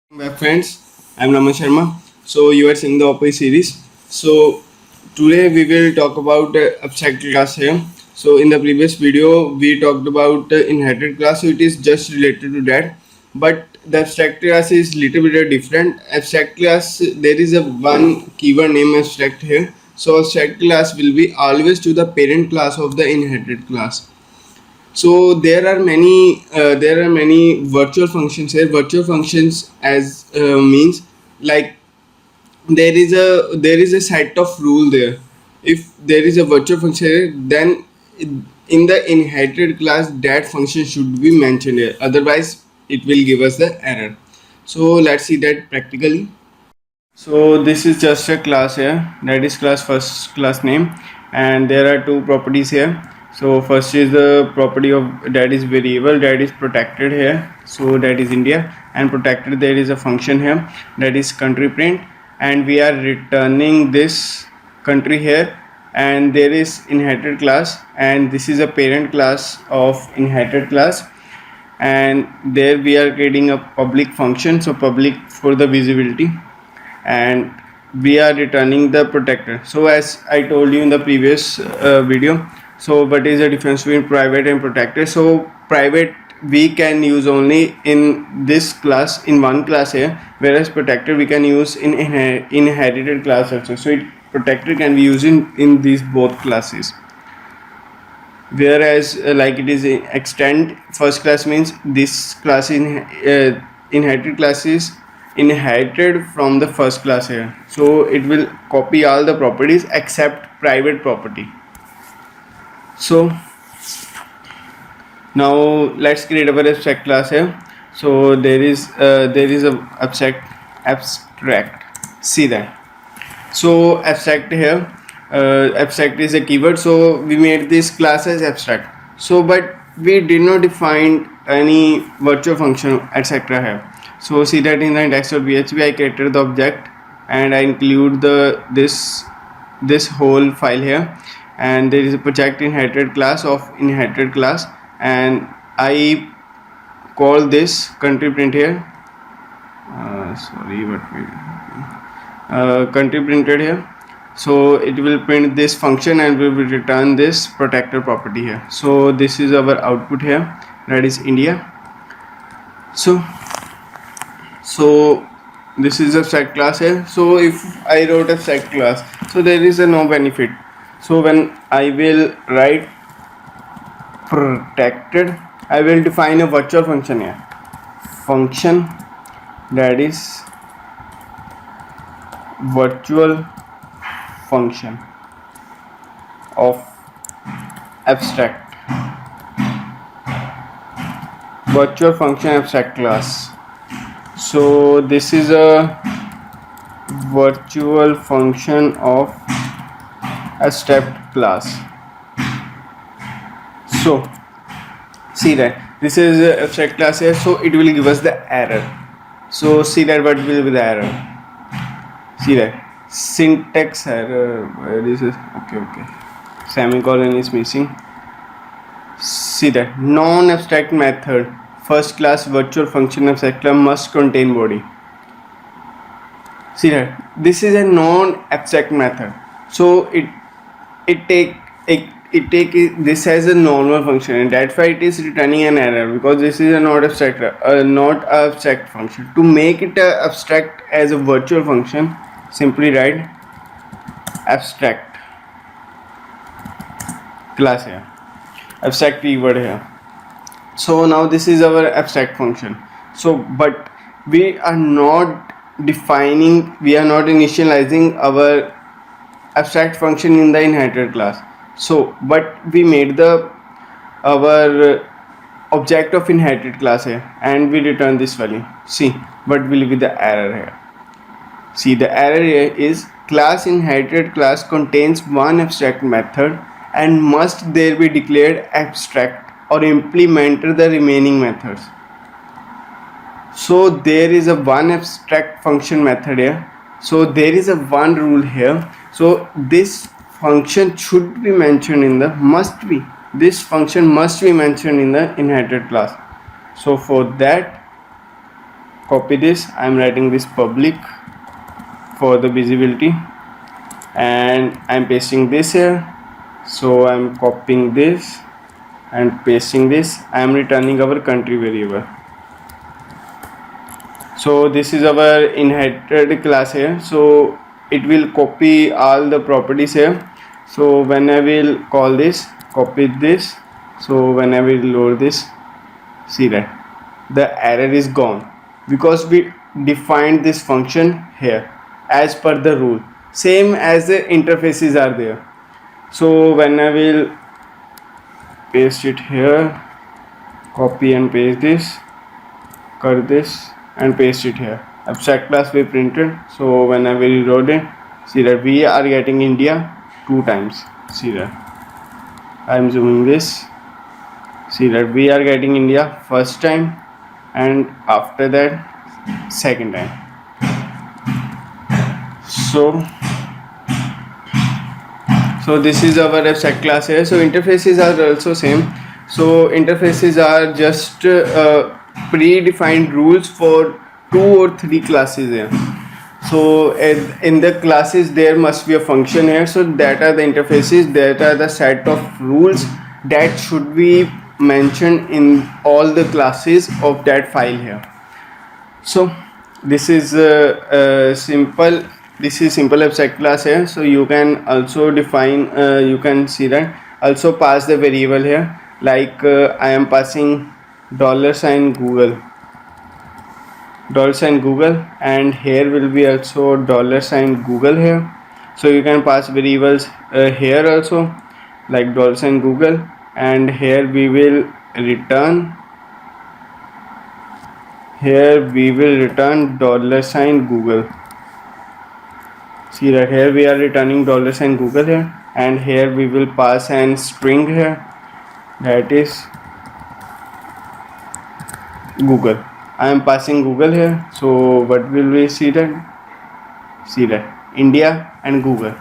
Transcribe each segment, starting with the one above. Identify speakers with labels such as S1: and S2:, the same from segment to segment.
S1: My friends, I'm Naman Sharma. So you are seeing the OPI series. So today we will talk about abstract class here. So in the previous video we talked about inherited class, so it is just related to that. But the abstract class is little bit different. Abstract class, there is a one keyword name abstract here. So abstract class will be always to the parent class of the inherited class. So there are many virtual functions here. Virtual functions as means like there is a set of rule there. If there is a virtual function here, then in the inherited class that function should be mentioned here. Otherwise, it will give us the error. So let's see that practically. So this is just a class here, that is class first class name, and there are two properties here. So first is the property of that is variable, that is protected here, so that is India, and protected there is a function here, that is country print, and we are returning this country here, and there is inherited class, and this is a parent class of inherited class, and there we are creating a public function, so public for the visibility, and we are returning the protector. So as I told you in the previous video, so what is the difference between private and protected? So private we can use only in this class, in one class here, whereas protected we can use in inherited class also. So protected can be used in these both classes, whereas like it is extend first class means this class in inherited class is inherited from the first class here, so it will copy all the properties except private property. So now let's create our abstract class here. So there is a abstract, see that. So abstract here, abstract is a keyword, so we made this class as abstract. So but we did not define any virtual function etc here. So see that in the index.php I created the object and I include this whole file here, and there is a project inherited class of inherited class, and I call this country print here. Country printed here, so it will print this function and we will return this protector property here. So this is our output here, that is India. So this is abstract class here. So if I wrote abstract class, so there is a no benefit. So when I will write protected, I will define a virtual function here, function that is virtual function of abstract, virtual function abstract class. So this is a virtual function of abstract class. So see that this is a abstract class here, so it will give us the error. So see that what will be the error. See that syntax error, this is okay, semicolon is missing. See that non-abstract method first class virtual function abstract class must contain body. See that this is a non-abstract method, so it take this as a normal function, and that's why it is returning an error, because this is a not abstract function. To make it abstract as a virtual function, simply write abstract class here, abstract keyword here. So now this is our abstract function. So but we are not initializing our abstract function in the inherited class. So but we made our object of inherited class here, and we return this value. See what will be the error here. See the error here is class inherited class contains one abstract method and must there be declared abstract or implement the remaining methods. So there is a one abstract function method here, so there is a one rule here. So this function should be mentioned in the this function must be mentioned in the inherited class. So for that copy this. I'm writing this public for the visibility, and I'm pasting this here. So I'm copying this and pasting this. I'm returning our country variable. So this is our inherited class here, so it will copy all the properties here. So when I will call this, copy this, so when I will load this, see that the error is gone because we defined this function here as per the rule, same as the interfaces are there. So when I will paste it here, copy and paste this, cut this and paste it here. Abstract class we printed. So when I will reload it, see that we are getting India 2 times. See that I am zooming this. See that we are getting India first time, and after that second time. So this is our abstract class here. So interfaces are also same. So interfaces are just predefined rules for 2 or 3 classes here. So in the classes there must be a function here. So that are the interfaces, that are the set of rules that should be mentioned in all the classes of that file here. So this is simple abstract class here. So you can also define, you can see that also pass the variable here, like I am passing $Google, $Google, and here will be also $Google here. So you can pass variables here also, like $Google, and here we will return $Google. See that here we are returning $Google here, and here we will pass an string here, that is Google. I am passing Google here. So what will we see that? See that India and Google.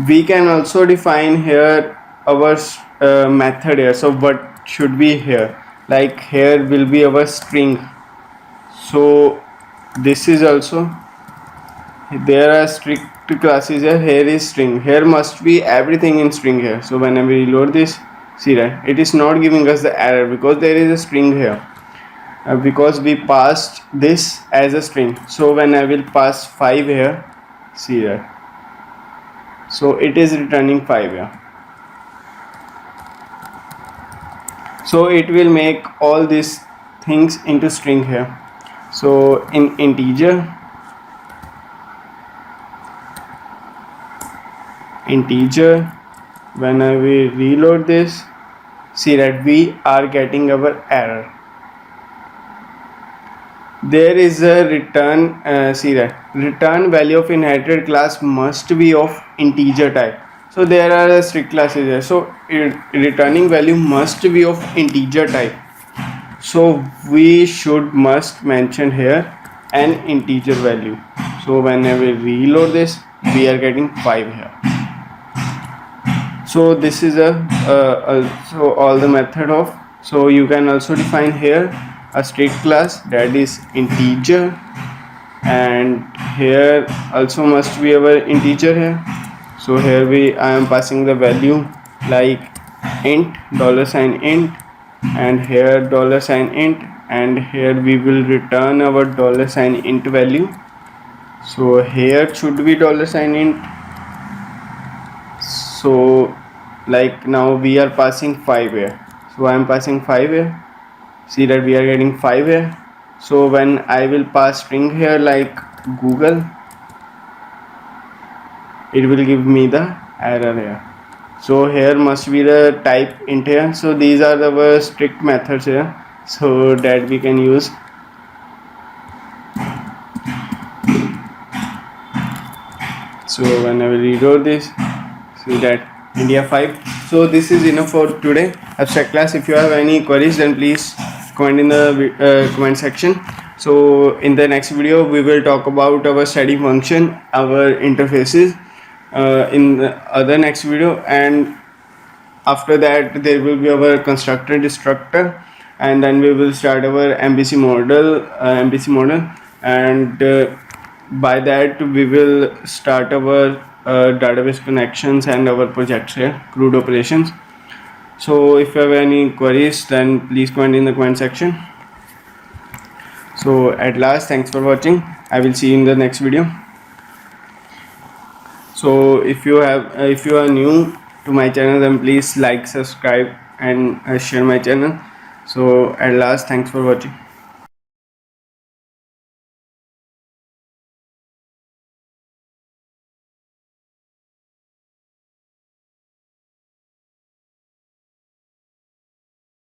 S1: We can also define here our method here. So what should be here? Like here will be our string. So this is also, there are strict classes here. Here is string. Here must be everything in string here. So whenever we reload this, see that it is not giving us the error because there is a string here. Because we passed this as a string. So when I will pass 5 here, see that, so it is returning 5 here. So it will make all these things into string here. So in integer, when I will reload this, see that we are getting our error. There is a return, see that return value of inherited class must be of integer type. So there are strict classes here. So returning value must be of integer type. So we must mention here an integer value. So whenever we reload this, we are getting 5 here. So this is so all the method of. So you can also define here a strict class, that is integer, and here also must be our integer here. So here I am passing the value like int, $int, and here $int, and here we will return our $int value. So here should be $int. So like now we are passing 5 here. So I am passing 5 here. See that we are getting 5 here. So when I will pass string here like Google, it will give me the error here. So here must be the type int here. So these are the strict methods here, so that we can use. So when I will reload this, see that India 5. So this is enough for today abstract class. If you have any queries, then please comment in the comment section. So in the next video we will talk about our study function, our interfaces in the other next video, and after that there will be our constructor, destructor, and then we will start our MPC model, and by that we will start our database connections and our projects here, CRUD operations. So if you have any queries, then please comment in the comment section. So at last, thanks for watching. I will see you in the next video. So if you are new to my channel, then please like, subscribe, and share my channel. So at last, thanks for watching.